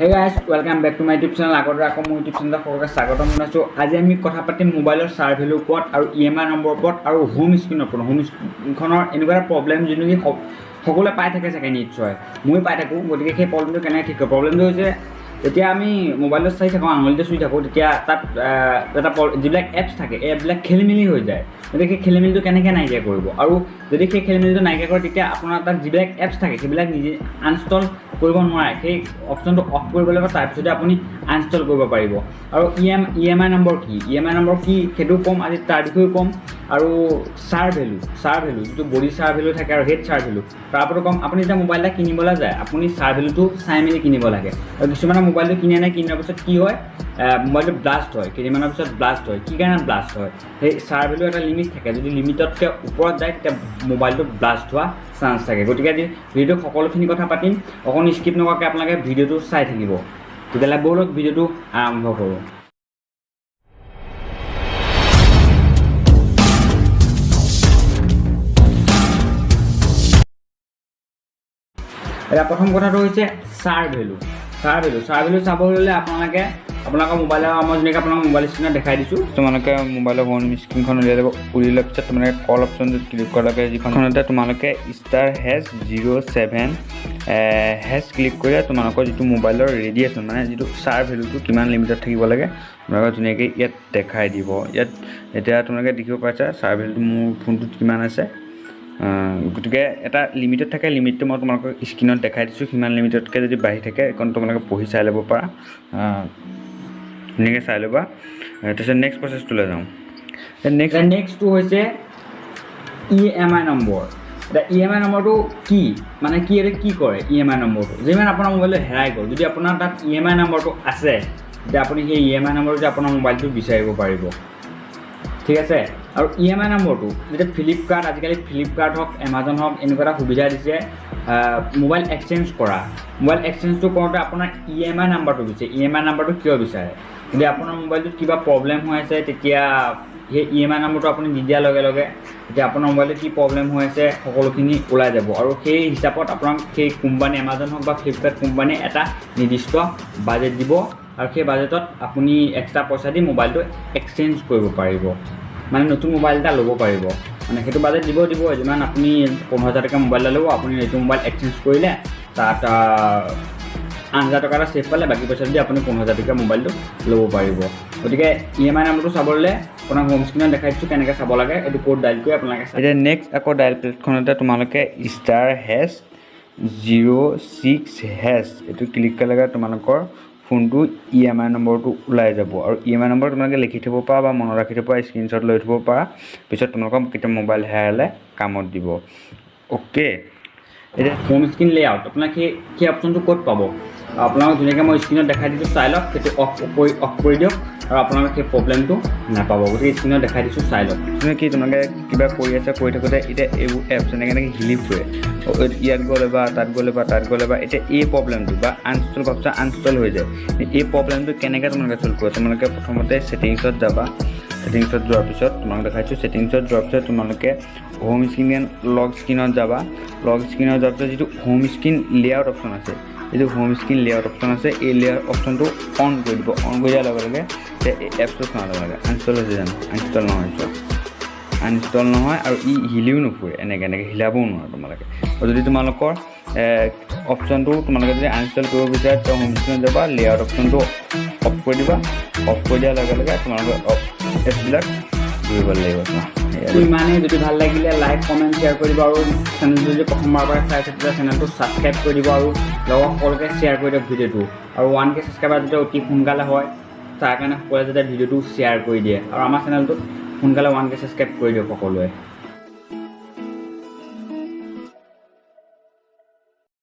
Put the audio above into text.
Hey guys, welcome back to my YouTube channel. আগৰ আকৌ মোৰ YouTube channel সকলোকে স্বাগতম জনাইছো। আজি আমি কথা পাতিম মোবাইলৰ চাৰ্জ ভ্যালু ওপৰত আৰু EMI নম্বৰ ওপৰত আৰু হোম স্ক্ৰীনৰ ওপৰত। হোম স্ক্ৰীনখনৰ এনেকুৱা প্ৰবলেম যেনেকৈ সকলোৱে পাই থাকে চাগে নিশ্চয়। মই পাই থাকোঁ, গতিকে সেই প্ৰবলেমটো কেনেকৈ ঠিক কৰিব। প্ৰবলেমটো হৈছে যেতিয়া আমি মোবাইলত চাই থাকোঁ, আঙুলিতে চুই থাকোঁ, তেতিয়া তাত এটা যিবিলাক এপছ থাকে এই এপবিলাক খেলিমেলি হৈ যায়। গতিকে সেই খেলিমেলিটো কেনেকৈ নাইকিয়া কৰিব আৰু যদি সেই খেলিমেলিটো নাইকিয়া কৰে তেতিয়া আপোনাৰ তাত যিবিলাক এপছ থাকে সেইবিলাক নিজে আনইনষ্টল কৰিব নোৱাৰে। সেই অপশ্যনটো অফ কৰিব লাগিব, তাৰপিছতে আপুনি আনইনষ্টল কৰিব পাৰিব। আৰু EMI নম্বৰ কি, EMI নম্বৰ কি সেইটো ক'ম আজি, তাৰ বিষয়ে ক'ম। আৰু চাৰ্জ ভেলু যিটো বডি চাৰ্জ ভেলু থাকে আৰু হেড চাৰ্জ ভেলু তাৰ ওপৰত ক'ম। আপুনি যেতিয়া মোবাইল এটা কিনিবলৈ যায় আপুনি চাৰ্জ ভেলুটো চাই মেলি কিনিব লাগে। আৰু কিছুমানে মোবাইলটো কিনে নাই, কিনাৰ পিছত কি হয়, মোবাইলটো ব্লাষ্ট হয়, কেইদিনমানৰ পিছত ব্লাষ্ট হয়। কি কাৰণে ব্লাষ্ট হয়? সেই চাৰ্জ ভেলু এটা লিমিট থাকে, যদি লিমিটতকৈ ওপৰত যায় তেতিয়া মোবাইলটো ব্লাষ্ট হোৱা চান্স থাকে। গতিকে আজি ভিডিঅ'টো সকলোখিনি কথা পাতিম, অকণ স্কিপ নকৰাকৈ আপোনালোকে ভিডিঅ'টো চাই থাকিব। তেতিয়াহ'লে ব'লক ভিডিঅ'টো আৰম্ভ কৰোঁ। এতিয়া প্ৰথম কথাটো হৈছে চাৰ্জ ভেলু চাবলৈ হ'লে আপোনালোকৰ মোবাইলৰ মই যেনেকৈ আপোনালোকৰ মোবাইল স্ক্ৰীণত দেখাই দিছোঁ। তোমালোকে মোবাইলৰ হোম স্ক্ৰীণখন উলিয়াই যাব। উলিওৱাৰ পিছত তোমালোকে কল অপশ্যনটোত ক্লিক কৰাৰ লগে যিখনতে তোমালোকে *#07# ক্লিক কৰিলে তোমালোকৰ যিটো মোবাইলৰ ৰেডিয়েশ্যন মানে যিটো চাৰ্জ ভেলুটো কিমান লিমিটত থাকিব লাগে তোমালোকে ধুনীয়াকৈ ইয়াত দেখাই দিব। ইয়াত এতিয়া তোমালোকে দেখিব পাইছা চাৰ্জ ভেলুটো মোৰ ফোনটোত কিমান আছে। গতিকে এটা লিমিটত থাকে, লিমিটটো মই তোমালোকক স্ক্ৰীণত দেখাই দিছোঁ। সিমান লিমিটতকৈ যদি বাঢ়ি থাকে এইখন তোমালোকে পঢ়ি চাই ল'ব পাৰা, ধুনীয়াকৈ চাই ল'বা। তাৰপিছত নেক্সট প্ৰচেছটোলৈ যাওঁ। নেক্সটটো হৈছে EMI নম্বৰ। এতিয়া EMI নম্বৰটো কি মানে কি, এইটো কি কৰে EMI নম্বৰটো? যিমান আপোনাৰ মোবাইলটো হেৰাই গ'ল, যদি আপোনাৰ তাত EMI নম্বৰটো আছে তেতিয়া আপুনি সেই EMI নম্বৰটো আপোনাৰ মোবাইলটো বিচাৰিব পাৰিব, ঠিক আছে। আৰু EMI নম্বৰটো যেতিয়া আজিকালি ফ্লিপকাৰ্ট হওক, এমাজন হওক, এনেকুৱা এটা সুবিধা দিছে মোবাইল এক্সচেঞ্জ কৰা। মোবাইল এক্সচেঞ্জটো কৰোঁতে আপোনাৰ EMI নাম্বাৰটো বিচাৰে। EMI নাম্বাৰটো কিয় বিচাৰে? যদি আপোনাৰ মোবাইলটোত কিবা প্ৰব্লেম হৈ আছে তেতিয়া সেই EMI নম্বৰটো আপুনি দি দিয়াৰ লগে লগে এতিয়া আপোনাৰ মোবাইলত কি প্ৰব্লেম হৈ আছে সকলোখিনি ওলাই যাব। আৰু সেই হিচাপত আপোনাক সেই কোম্পানী এমাজন হওক বা ফ্লিপকাৰ্ট কোম্পানীয়ে এটা নিৰ্দিষ্ট বাজেট দিব আৰু সেই বাজেটত আপুনি এক্সট্ৰা পইচা দি মোবাইলটো এক্সচেঞ্জ কৰিব পাৰিব, মানে নতুন মোবাইল এটা ল'ব পাৰিব। মানে সেইটো বাজেট দিব যিমান আপুনি 15,000 টকা মোবাইল এটা ল'ব, আপুনি এইটো মোবাইল এক্সচেঞ্জ কৰিলে তাত 8,000 টকা এটা ছেভ পালে, বাকী পইচা দি আপুনি 15,000 টকা মোবাইলটো ল'ব পাৰিব। গতিকে EMI নম্বৰটো চাবলৈ আপোনাক হোম স্ক্ৰীণত দেখাই দিছোঁ কেনেকৈ চাব লাগে। এইটো ক'ড ডাইল কৰি আপোনালোকে এতিয়া নেক্সট আকৌ ডাইল প্লেটখনতে তোমালোকে *#06# এইটো ক্লিক কৰিলে তোমালোকৰ ফোনটো EMI নম্বৰটো ওলাই যাব। আৰু EMI নম্বৰ তোমালোকে লিখি থ'ব পাৰা বা মনত ৰাখি থ'ব পাৰা, স্ক্ৰীণশ্বট লৈ থ'ব পাৰা, পিছত তোমালোকৰ কেতিয়াবা মোবাইল হেৰালে কামত দিব। অ'কে, এতিয়া হোম স্ক্ৰীণ লেআউট আপোনাক সেই অপশ্যনটো ক'ত পাব? আপোনালোকক ধুনীয়াকৈ মই স্ক্ৰীণত দেখাই দিছোঁ, চাই লওক। সেইটো অফ কৰি দিয়ক আৰু আপোনালোকে সেই প্ৰব্লেমটো নাপাব। গতিকে স্ক্ৰীণত দেখাই দিছোঁ, চাই লওক। কি তোমালোকে কিবা কৰি থাকোঁতে এতিয়া এইবোৰ এপছ এনেকৈ হিলি ফুৰে, ইয়াত গ'লে বা তাত গ'লে বা এতিয়া এই প্ৰব্লেমটো বা আনইনষ্টল কৰাৰ পিছত আনইনষ্টল হৈ যায়। এই প্ৰব্লেমটো কেনেকৈ তোমালোকে চল্ভ কৰা? তোমালোকে প্ৰথমতে ছেটিংছত যাবা। ছেটিংছত যোৱাৰ পিছত তোমালোকে দেখাইছোঁ, ছেটিংছত যোৱাৰ পিছত তোমালোকে হোম স্ক্ৰীণ লক স্ক্ৰীণত যাবা। লক স্ক্ৰীণত যোৱাৰ পিছত যিটো হোম স্ক্ৰীণ লেআউট অপশ্যন আছে, এই লেআউট অপশ্যনটো অন কৰি দিব। অন কৰি দিয়াৰ লগে লগে এই এপছটো চোৱাৰ লগে লগে আনইনষ্টল হৈছে জানো? আনইনষ্টল নহয় আৰু ই হিলিও নুফুৰে, এনেকৈ হিলাবও নোৱাৰে তোমালোকে। আৰু যদি তোমালোকৰ অপশ্যনটো তোমালোকে যদি আনইনষ্টল কৰিব বিচাৰে তেতিয়া হোম স্ক্ৰীণত যাবা, লেআউট অপশ্যনটো অফ কৰি দিবা। অফ কৰি দিয়াৰ লগে লগে তোমালোকে এপছবিলাক ঘূৰিব লাগিব। ইমানেই। যদি ভাল লাগিলে লাইক, কমেণ্ট, শ্বেয়াৰ কৰি দিব। আৰু চেনেলটো যদি প্ৰথমবাৰৰ পৰা চাই আছে তেতিয়া চেনেলটো ছাবস্ক্ৰাইব কৰি দিব আৰু লগৰ সকলোকে শ্বেয়াৰ কৰি দিয়ক ভিডিঅ'টো। আৰু 1K ছাবস্ক্ৰাইবাৰ যাতে অতি সোনকালে হয় তাৰ কাৰণে সকলোৱে যাতে ভিডিঅ'টো শ্বেয়াৰ কৰি দিয়ে আৰু আমাৰ চেনেলটোত সোনকালে 1K ছাবস্ক্ৰাইব কৰি দিয়ক সকলোৱে।